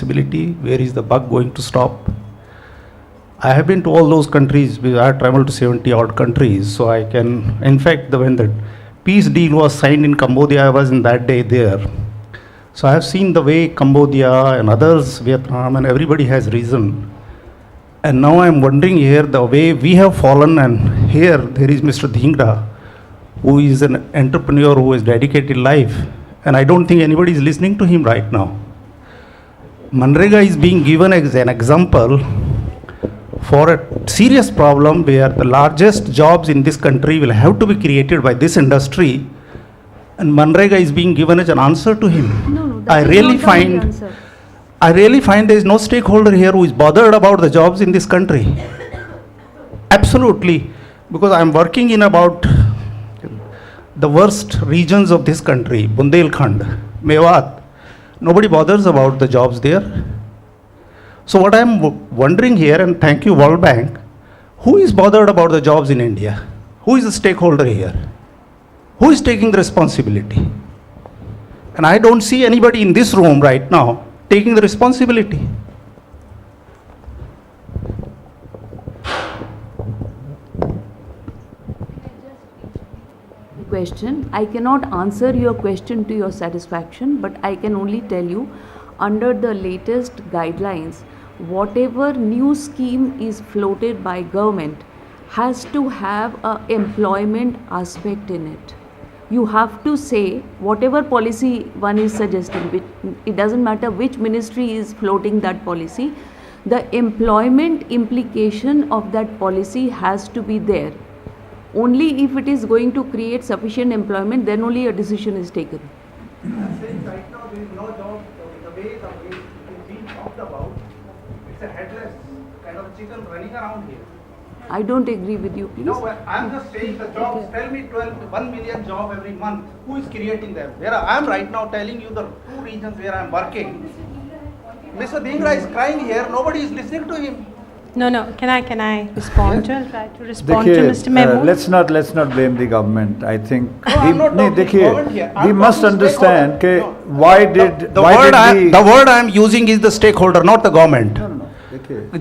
responsibility? Where is the buck going to stop? I have been to all those countries. I have traveled to 70 odd countries, so I can, in fact, when the peace deal was signed in Cambodia, I was in that day there. So I have seen the way Cambodia and others, Vietnam, and everybody has risen. And now I'm wondering here the way we have fallen, and here there is Mr. Dhingra, who is an entrepreneur who has dedicated life, and I don't think anybody is listening to him right now. Manrega is being given as an example for a serious problem where the largest jobs in this country will have to be created by this industry, and Manrega is being given as an answer to him. No, I really find there is no stakeholder here who is bothered about the jobs in this country. Absolutely, because I am working in about the worst regions of this country, Bundelkhand, Mewat. Nobody bothers about the jobs there. So what I am wondering here, and thank you World Bank, who is bothered about the jobs in India? Who is the stakeholder here? Who is taking the responsibility? And I don't see anybody in this room right now taking the responsibility. Question. I cannot answer your question to your satisfaction, but I can only tell you, under the latest guidelines, whatever new scheme is floated by government has to have a employment aspect in it. You have to say whatever policy one is suggesting, it doesn't matter which ministry is floating that policy, the employment implication of that policy has to be there. Only if it is going to create sufficient employment, then only a decision is taken. I'm saying right now there is no job. The way it is being talked about, it's a headless kind of chicken running around here. I don't agree with you, please. No, I'm just saying the jobs. Okay. Tell me 1 million jobs every month. Who is creating them? Where I am right now telling you the 2 regions where I am working. Mr. Dhingra is crying here. Nobody is listening to him. No. Can I respond to? Try to respond to Mr. Mehmood? Let's not blame the government. I think we must understand why did the word I am using is the stakeholder, not the government. No.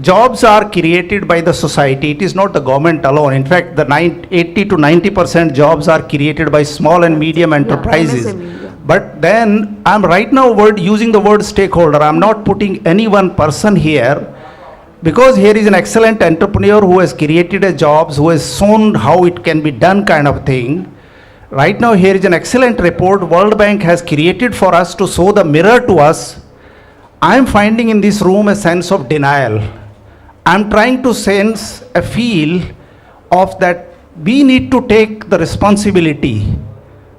Jobs are created by the society. It is not the government alone. In fact, the 80 to 90% jobs are created by small and medium enterprises. MSME. But then I'm right now using the word stakeholder. I'm not putting any one person here. Because here is an excellent entrepreneur who has created a jobs, who has shown how it can be done kind of thing. Right now here is an excellent report World Bank has created for us to show the mirror to us. I am finding in this room a sense of denial. I am trying to sense a feel of that we need to take the responsibility.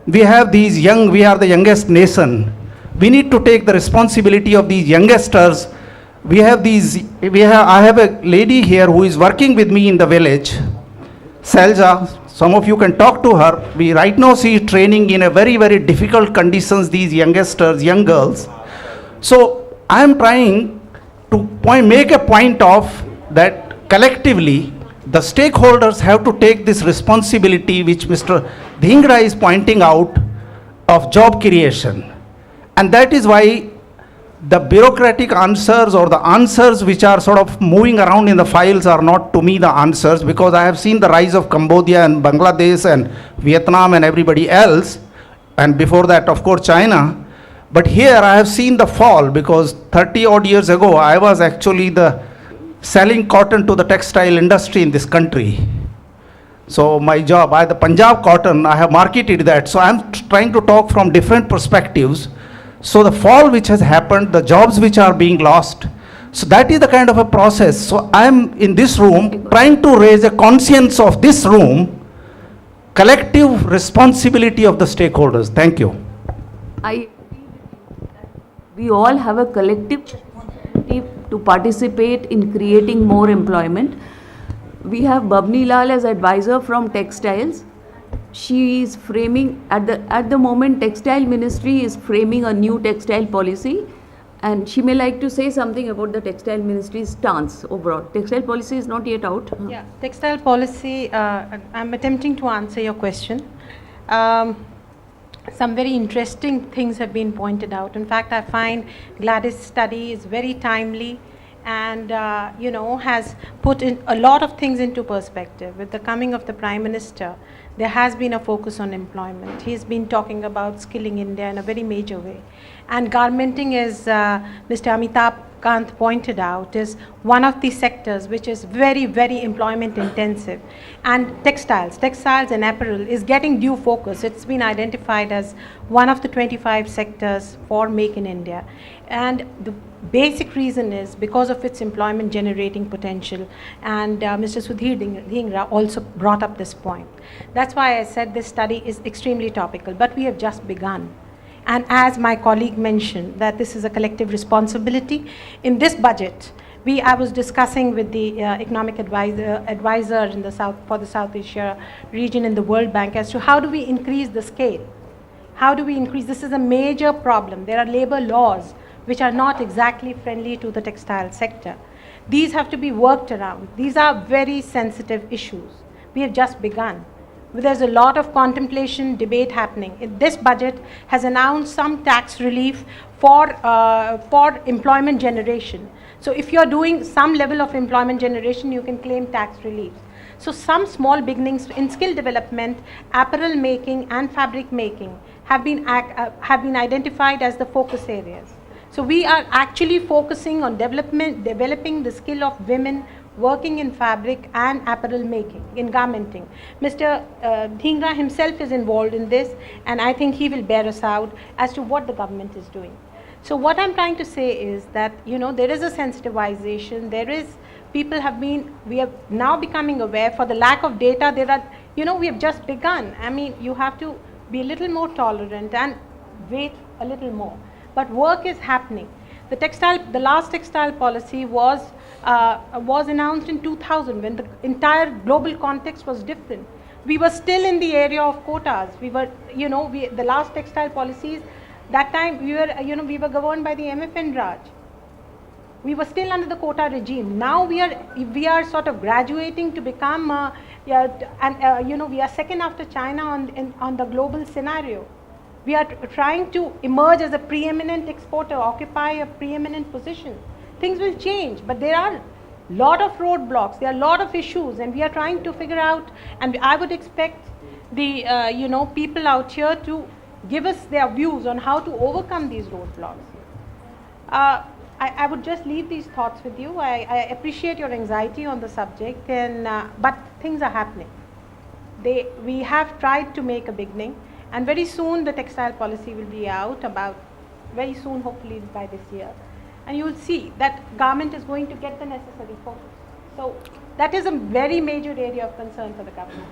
We have these we are the youngest nation. We need to take the responsibility of these youngsters. I have a lady here who is working with me in the village, Selja. Some of you can talk to her. Right now she is training in a very, very difficult conditions, these youngsters, young girls. So I am trying to make a point of that collectively, the stakeholders have to take this responsibility which Mr. Dhingra is pointing out of job creation. And that is why the bureaucratic answers or the answers which are sort of moving around in the files are not to me the answers, because I have seen the rise of Cambodia and Bangladesh and Vietnam and everybody else, and before that of course China. But here I have seen the fall, because 30 odd years ago I was actually selling cotton to the textile industry in this country. So my job, the Punjab cotton, I have marketed that. So I'm trying to talk from different perspectives. So the fall which has happened, the jobs which are being lost, so that is the kind of a process. So I am in this room trying to raise a conscience of this room, collective responsibility of the stakeholders. Thank you. We all have a collective responsibility to participate in creating more employment. We have Babni Lal as advisor from textiles. She is framing, at the moment textile ministry is framing a new textile policy, and she may like to say something about the textile ministry's stance overall. Textile policy is not yet out. Yeah, textile policy, I'm attempting to answer your question. some very interesting things have been pointed out. In fact, I find Gladys' study is very timely and has put in a lot of things into perspective. With the coming of the Prime Minister, there has been a focus on employment. He's been talking about skilling India in a very major way. And garmenting, as Mr. Amitabh Kant pointed out, is one of the sectors which is very, very employment intensive. And textiles and apparel is getting due focus. It's been identified as one of the 25 sectors for Make in India. And the basic reason is because of its employment generating potential. And Mr. Sudhir Dhingra also brought up this point. That's why I said this study is extremely topical, but we have just begun. And as my colleague mentioned, that this is a collective responsibility. In this budget, I was discussing with the economic advisor in the South, for the South Asia region in the World Bank, as to how do we increase the scale? How do we increase? This is a major problem. There are labor laws which are not exactly friendly to the textile sector. These have to be worked around. These are very sensitive issues. We have just begun. There's a lot of contemplation, debate happening. This budget has announced some tax relief for employment generation. So if you're doing some level of employment generation, you can claim tax relief. So some small beginnings in skill development, apparel making and fabric making have been identified as the focus areas. So we are actually focusing on developing the skill of women working in fabric and apparel making, in garmenting. Mr. Dhingra himself is involved in this, and I think he will bear us out as to what the government is doing. So what I'm trying to say is that, there is a sensitization, we are now becoming aware. For the lack of data, we have just begun. I mean, you have to be a little more tolerant and wait a little more. But work is happening. The last textile policy was announced in 2000, when the entire global context was different. We were still in the area of quotas. The last textile policies, that time we were governed by the MFN Raj. We were still under the quota regime. Now we are sort of graduating to become, we are second after China on the global scenario. We are trying to emerge as a preeminent exporter, occupy a preeminent position. Things will change, but there are a lot of roadblocks, there are a lot of issues, and we are trying to figure out, and I would expect the people out here to give us their views on how to overcome these roadblocks. I would just leave these thoughts with you. I appreciate your anxiety on the subject, but things are happening. We have tried to make a beginning. And very soon the textile policy will be out, very soon, hopefully by this year. And you will see that government is going to get the necessary focus. So that is a very major area of concern for the government.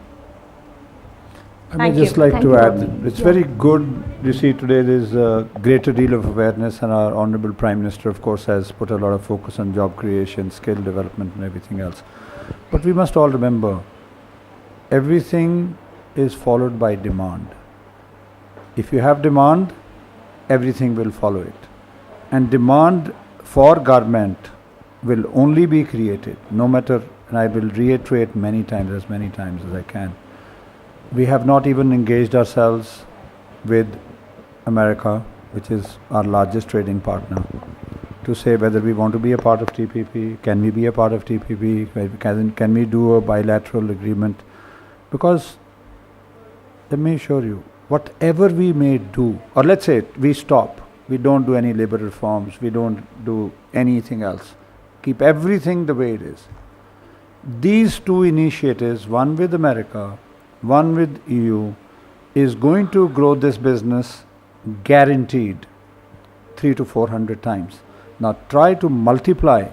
I would just like Thank to you, add, Bobby. it's very good, you see today there is a greater deal of awareness, and our Honorable Prime Minister of course has put a lot of focus on job creation, skill development and everything else. But we must all remember, everything is followed by demand. If you have demand, everything will follow it. And demand for garment will only be created, no matter, and I will reiterate many times as I can. We have not even engaged ourselves with America, which is our largest trading partner, to say whether we want to be a part of TPP, can we be a part of TPP, can we do a bilateral agreement? Because, let me assure you, whatever we may do, or let's say we stop, we don't do any labor reforms, we don't do anything else, keep everything the way it is. These two initiatives, one with America, one with EU, is going to grow this business guaranteed 300 to 400 times. Now try to multiply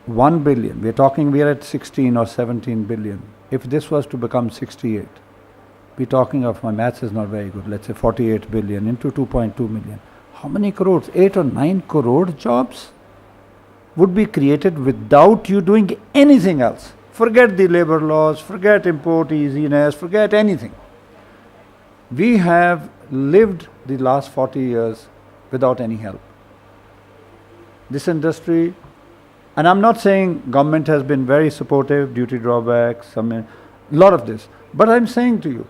1 billion, we are at 16 or 17 billion. If this was to become 68, we're talking of, my maths is not very good, let's say 48 billion into 2.2 million. How many crores? 8 or 9 crore jobs would be created without you doing anything else. Forget the labor laws, forget import easiness, forget anything. We have lived the last 40 years without any help. This industry, and I'm not saying government has been very supportive, duty drawbacks, a lot of this, but I'm saying to you,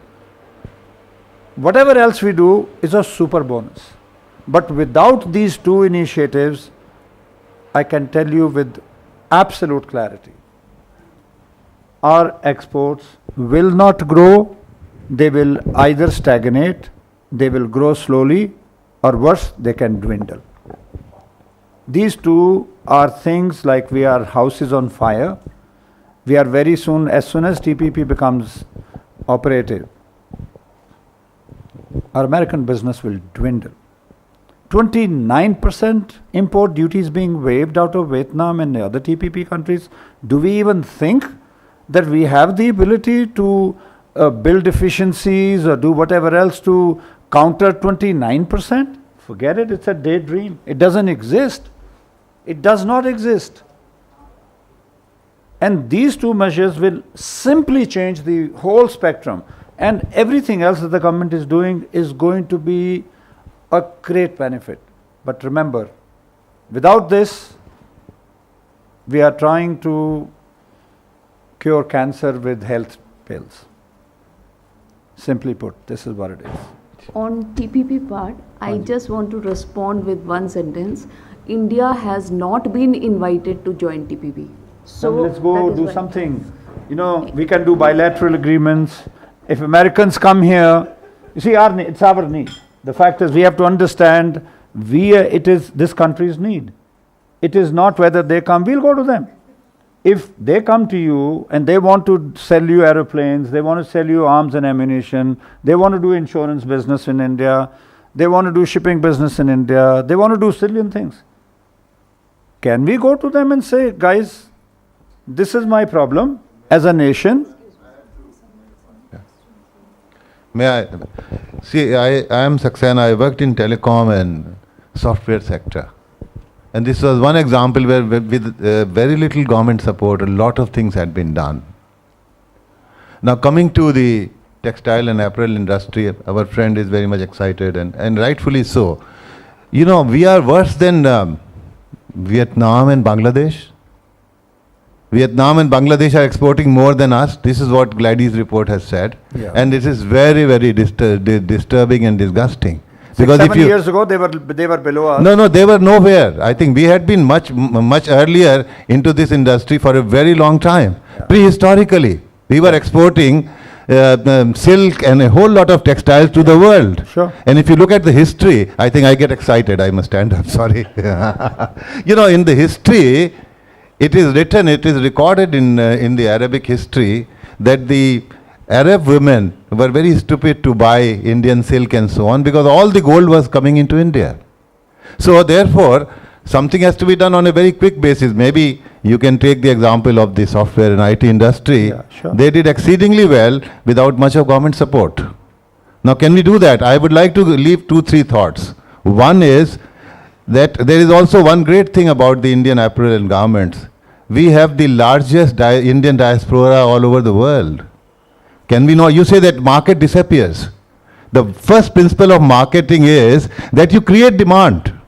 Whatever else we do is a super bonus. But without these two initiatives, I can tell you with absolute clarity, our exports will not grow, they will either stagnate, they will grow slowly, or worse, they can dwindle. These two are things like we are houses on fire. We are very soon, as soon as TPP becomes operative, our American business will dwindle. 29% import duties being waived out of Vietnam and the other TPP countries. Do we even think that we have the ability to build efficiencies or do whatever else to counter 29%? Forget it, it's a daydream. It doesn't exist. It does not exist. And these two measures will simply change the whole spectrum. And everything else that the government is doing is going to be a great benefit. But remember, without this, we are trying to cure cancer with health pills. Simply put, this is what it is. On TPP part, I just want to respond with one sentence. India has not been invited to join TPP. So let's go do something. You know, we can do bilateral agreements. If Americans come here, you see, it's our need. The fact is, we have to understand it is this country's need. It is not whether they come, we'll go to them. If they come to you and they want to sell you aeroplanes, they want to sell you arms and ammunition, they want to do insurance business in India, they want to do shipping business in India, they want to do a zillion things. Can we go to them and say, guys, this is my problem as a nation? May I? See, I am Saxena. I worked in telecom and software sector. And this was one example where with very little government support, a lot of things had been done. Now coming to the textile and apparel industry, our friend is very much excited and rightfully so. You know, we are worse than Vietnam and Bangladesh. Vietnam and Bangladesh are exporting more than us. This is what Gladys' report has said. Yeah. And this is very, very disturbing and disgusting. Because 7 years ago, they were below us. No, they were nowhere. I think we had been much earlier into this industry for a very long time. Yeah. Prehistorically, we were exporting silk and a whole lot of textiles to the world. Sure. And if you look at the history, I think I get excited. I must stand up, sorry. You know, in the history, it is written, it is recorded in the Arabic history that the Arab women were very stupid to buy Indian silk and so on because all the gold was coming into India. So therefore, something has to be done on a very quick basis. Maybe you can take the example of the software and IT industry. Yeah, sure. They did exceedingly well without much of government support. Now can we do that? I would like to leave 2-3 thoughts. One is that there is also one great thing about the Indian apparel and garments. We have the largest Indian diaspora all over the world. Can we know? You say that market disappears. The first principle of marketing is that you create demand.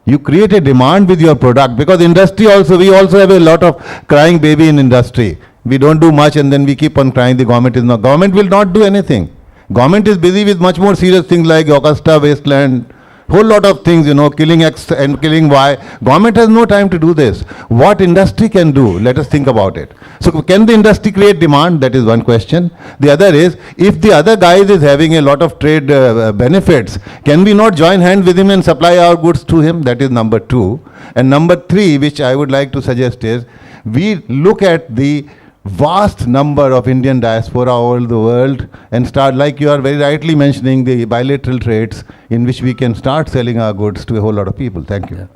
You create a demand with your product because industry also, we also have a lot of crying baby in industry. We don't do much and then we keep on crying the government is not. Government will not do anything. Government is busy with much more serious things like Augusta wasteland, whole lot of things, you know, killing X and killing Y. Government has no time to do this. What industry can do? Let us think about it. So can the industry create demand? That is one question. The other is, if the other guy is having a lot of trade benefits, can we not join hand with him and supply our goods to him? That is number 2. And number 3, which I would like to suggest is, we look at the vast number of Indian diaspora all over the world and start, like you are very rightly mentioning, the bilateral trades in which we can start selling our goods to a whole lot of people. Thank you.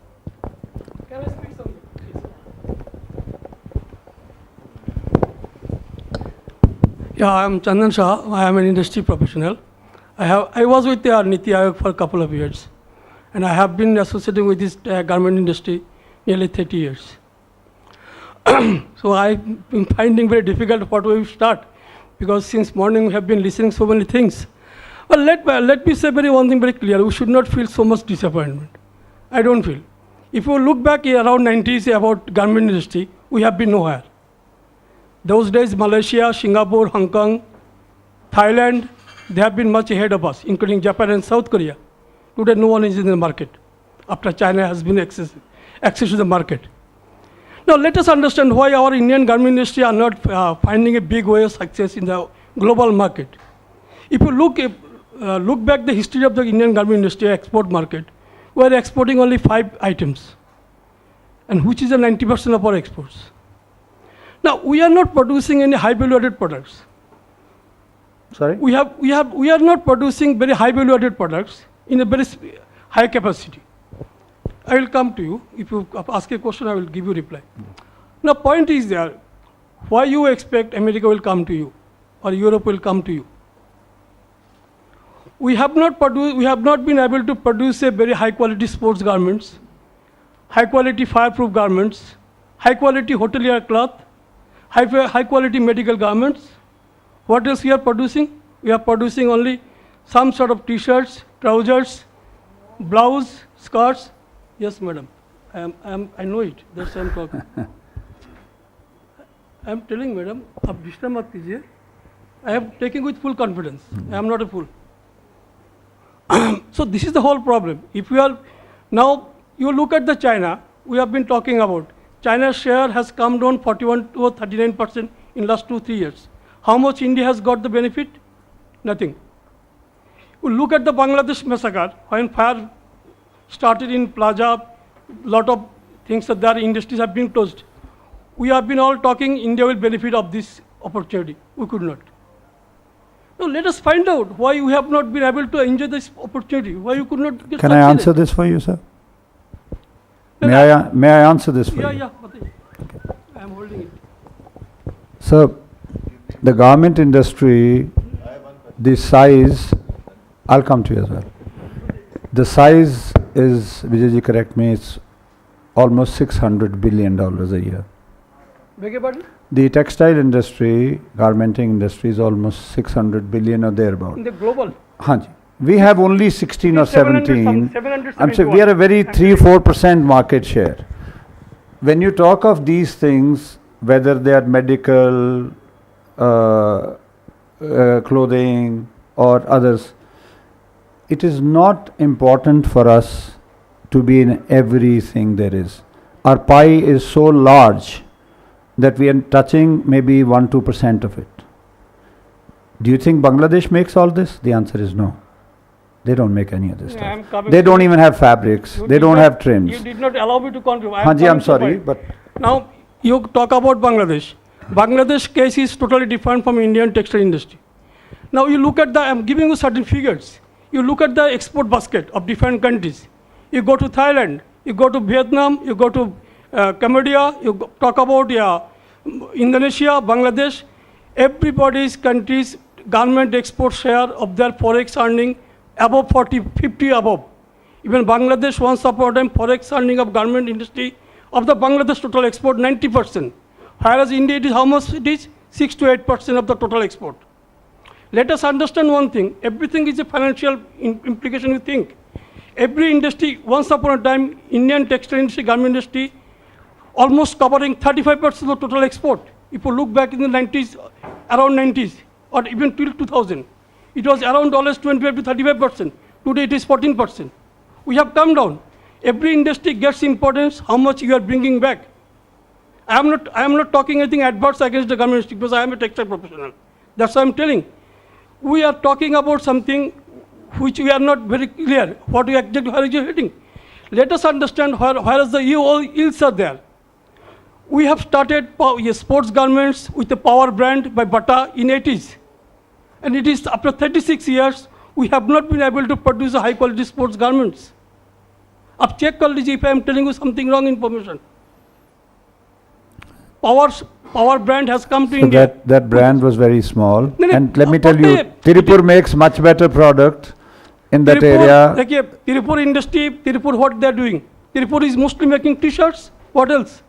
Can I speak something, please? Yeah, I am Chandan Shah. I am an industry professional. I was with Niti Aayog for a couple of years, and I have been associating with this garment industry nearly 30 years. So I've been finding very difficult what we start, because since morning we have been listening so many things. But let me say one thing very clear. We should not feel so much disappointment. I don't feel. If you look back around 90s about garment industry, we have been nowhere. Those days Malaysia, Singapore, Hong Kong, Thailand, They have been much ahead of us, including Japan and South Korea. Today, no one is in the market after China has been access to the market. Now, let us understand why our Indian garment industry are not finding a big way of success in the global market. If you look back the history of the Indian garment industry export market, we are exporting only 5 items, and which is a 90% of our exports. Now, we are not producing any high value-added products. Sorry? We are not producing very high value-added products in a very high capacity. I will come to you. If you ask a question, I will give you reply. Now, point is there, why you expect America will come to you or Europe will come to you? We have not been able to produce a very high quality sports garments, high quality fireproof garments, high quality hotelier cloth, high quality medical garments. What else we are producing? We are producing only some sort of t-shirts, trousers, blouse, skirts. Yes, madam. I know it. That's why I'm talking. I am telling madam, आप disturb मत कीजिए. I am taking with full confidence. I am not a fool. So this is the whole problem. If we are now, you look at the China. We have been talking about China's share has come down 41 to 39% in last 2-3 years. How much India has got the benefit? Nothing. You look at the Bangladesh massacre, when fire started in Plaza, lot of things that their industries have been closed. We have been all talking India will benefit of this opportunity. We could not. Now let us find out why you have not been able to enjoy this opportunity, why you could not get Can I answer this for you, sir? No, May I answer this for you? Yeah, I am holding it. So, the garment industry, the size, I'll come to you as well. The size is, Vijayji, correct me, it's almost $600 billion a year. Beg your pardon? The textile industry, garmenting industry is almost 600 billion or thereabout. In the global. Hanji. We have only 16 or 17. 771. I'm saying we are a very 3-4% market share. When you talk of these things, whether they are medical, clothing or others, it is not important for us to be in everything there is. Our pie is so large that we are touching maybe 1-2% of it. Do you think Bangladesh makes all this? The answer is no. They don't make any of this stuff. They don't even have fabrics. They don't have trims. You did not allow me to contribute. Hanji, I'm sorry, but now you talk about Bangladesh. Bangladesh case is totally different from Indian textile industry. Now you look at I'm giving you certain figures. You look at the export basket of different countries. You go to Thailand, you go to Vietnam, you go to Cambodia, talk about Indonesia, Bangladesh. Everybody's countries garment export share of their forex earning above 50 above. Even Bangladesh once upon a time forex earning of garment industry of the Bangladesh total export 90%. Whereas India, it is how much it is? 6 to 8% of the total export. Let us understand one thing. Everything is a financial implication, you think. Every industry, once upon a time, Indian textile industry, garment industry, almost covering 35% of the total export. If you look back in the 90s, around 90s, or even till 2000, it was around $25 to 35%. Today it is 14%. We have come down. Every industry gets importance, how much you are bringing back. I am not talking anything adverse against the garment industry because I am a textile professional. That's why I am telling. We are talking about something which we are not very clear. What exactly, where is you heading? Let us understand where is the yields are there. We have started sports garments with the Power brand by Bata in 80s. And it is after 36 years, we have not been able to produce a high quality sports garments. Ab check kar lijiye if I am telling you something wrong information. Power brand has come to India. That brand was very small. And let me tell you, it Tirupur makes much better product in that area. Tirupur industry, Tirupur what they are doing? Tirupur is mostly making t-shirts. What else?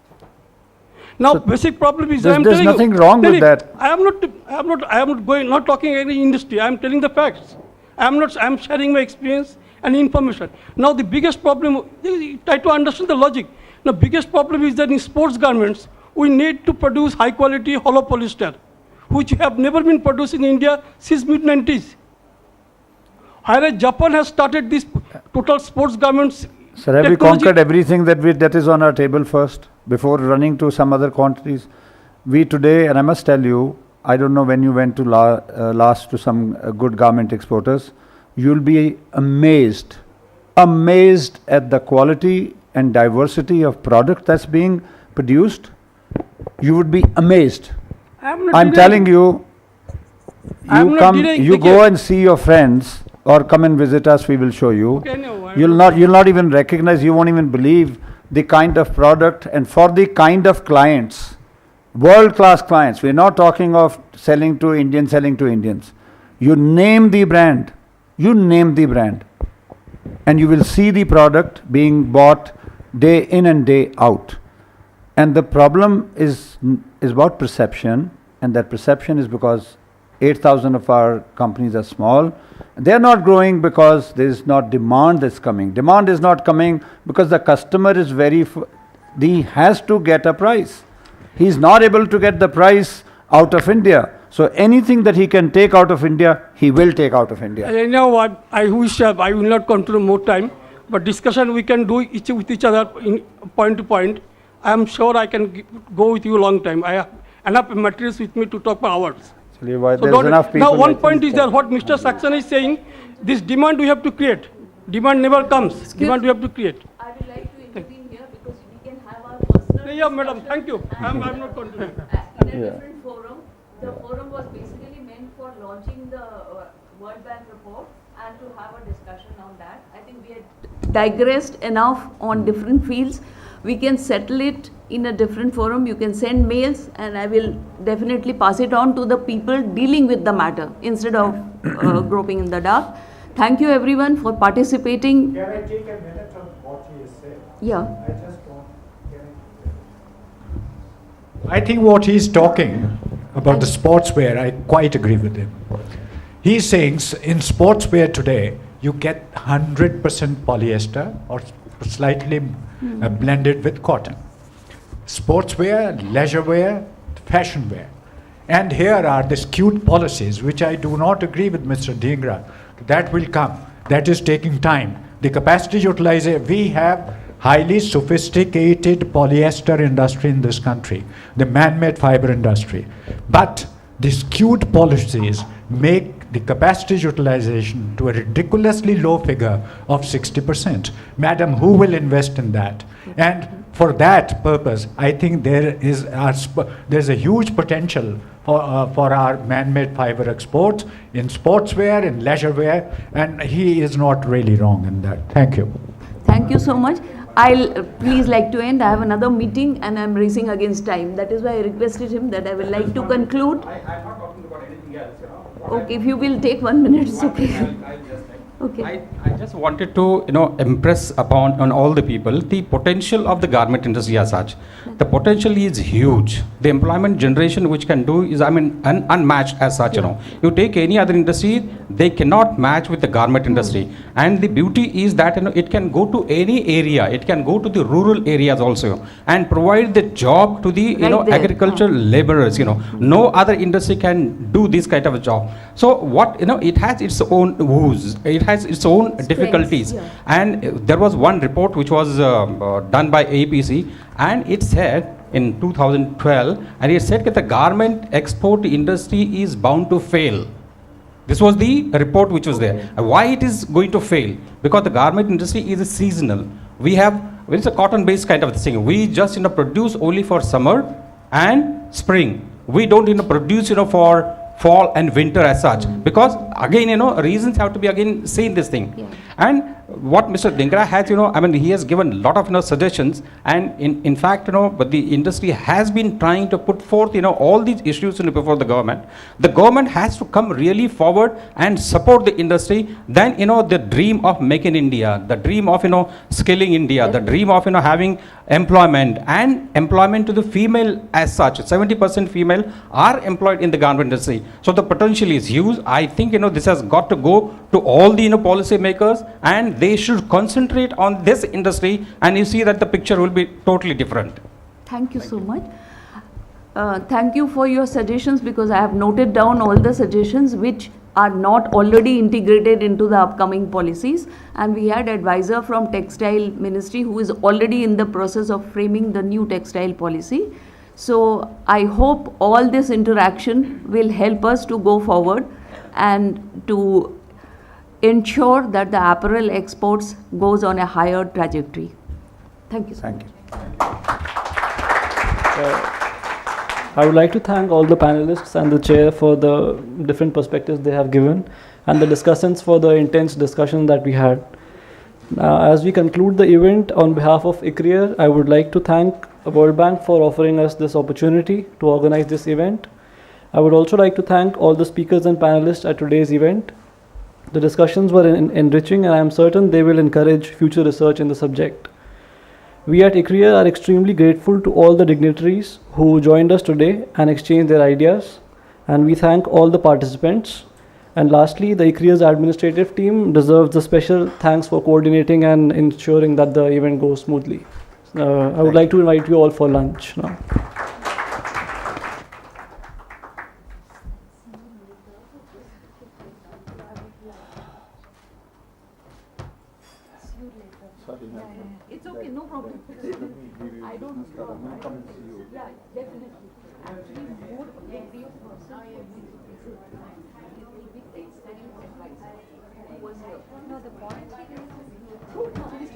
Now, so basic problem is there's nothing wrong with that. I am not talking any industry. I am telling the facts. I am sharing my experience and information. Now, the biggest problem, try to understand the logic. The biggest problem is that in sports garments, we need to produce high quality hollow polyester, which have never been produced in India since mid-90s. Japan has started this total sports garments. Sir, have we technology- conquered everything that is on our table first, before running to some other countries? We today, and I must tell you, I don't know when you went to last to some good garment exporters, you'll be amazed at the quality and diversity of product that's being produced. You would be amazed. I'm telling you, I'm you not come, denying you the go case. and see your friends, or come and visit us, we will show you. Okay, no, You'll not even recognize, you won't even believe the kind of product and for the kind of clients, world-class clients. We're not talking of selling to Indians. You name the brand, and you will see the product being bought day in and day out. And the problem is about perception, and that perception is because 8,000 of our companies are small. They're not growing because there is not demand that's coming. Demand is not coming because the customer is he has to get a price. He's not able to get the price out of India. So anything that he can take out of India, he will take out of India. You know what, I wish I will not control more time, but discussion we can do with each other in point to point. I am sure I can go with you a long time. I have enough materials with me to talk for hours. Actually, why So there's don't- enough people. now one I point think is that what Mr. Saxon is saying, this demand we have to create. Demand never comes. Demand we have to create. I would like to intervene here because we can have our personal. Yeah, madam, thank you. I'm not continuing. In a different forum. The forum was basically meant for launching the World Bank report and to have a discussion on that. I think we had digressed enough on different fields. We can settle it in a different forum. You can send mails and I will definitely pass it on to the people dealing with the matter instead of groping in the dark. Thank you everyone for participating. Can I take a minute on what he has said? Yeah. I just want. I think what he's talking about the sportswear, I quite agree with him. He's saying in sportswear today, you get 100% polyester or slightly blended with cotton. Sportswear, leisurewear, fashion wear. And here are the skewed policies, which I do not agree with Mr. Dhingra. That will come. That is taking time. The capacity utilization, we have highly sophisticated polyester industry in this country, the man-made fiber industry. But the skewed policies make the capacity utilization to a ridiculously low figure of 60%. Madam, who will invest in that? And for that purpose, I think there's a huge potential for our man-made fiber exports in sportswear, in leisurewear, and he is not really wrong in that. Thank you. Thank you so much. I'll please like to end. I have another meeting and I'm racing against time. That is why I requested him that I would like to conclude. I'm not talking about anything else, you know. Okay, if you will take 1 minute, it's okay. Okay. I just wanted to, impress upon on all the people the potential of the garment industry as such. The potential is huge. The employment generation which can do is, unmatched as such, You take any other industry, they cannot match with the garment industry. And the beauty is that, it can go to any area. It can go to the rural areas also and provide the job to the, Right there. agricultural laborers, No other industry can do this kind of a job. So what, it has its own woes. It has its own difficulties. yeah. And there was one report which was done by APC, and it said in 2012, and it said that the garment export industry is bound to fail. This was the report which was there. Why it is going to fail? Because the garment industry is seasonal. It's a cotton-based kind of thing. We just produce only for summer and spring. We don't produce for fall and winter as such, because again reasons have to be again seen this thing. Yeah. And what Mr. Dhingra has he has given a lot of suggestions, and in fact but the industry has been trying to put forth all these issues before the government has to come really forward and support the industry. Then the dream of Make in India, the dream of skilling India, the dream of having employment and employment to the female as such. 70% female are employed in the garment industry. So the potential is huge. I think this has got to go to all the policy makers, and they should concentrate on this industry, and you see that the picture will be totally different. Thank you so much. Thank you for your suggestions, because I have noted down all the suggestions which are not already integrated into the upcoming policies. And we had advisor from Textile Ministry who is already in the process of framing the new textile policy. So I hope all this interaction will help us to go forward and to ensure that the apparel exports goes on a higher trajectory. Thank you, sir. Thank you. I would like to thank all the panelists and the chair for the different perspectives they have given and the discussants for the intense discussion that we had. As we conclude the event, on behalf of ICRIER, I would like to thank World Bank for offering us this opportunity to organize this event. I would also like to thank all the speakers and panelists at today's event. The discussions were enriching, and I am certain they will encourage future research in the subject. We at ICRIER are extremely grateful to all the dignitaries who joined us today and exchanged their ideas, and we thank all the participants. And lastly, the ICRIER's administrative team deserves a special thanks for coordinating and ensuring that the event goes smoothly. I would like to invite you all for lunch now. It's okay, no problem. I don't yeah, definitely. Actually, more appropriate person it will be textile advisor who was here. No, the point is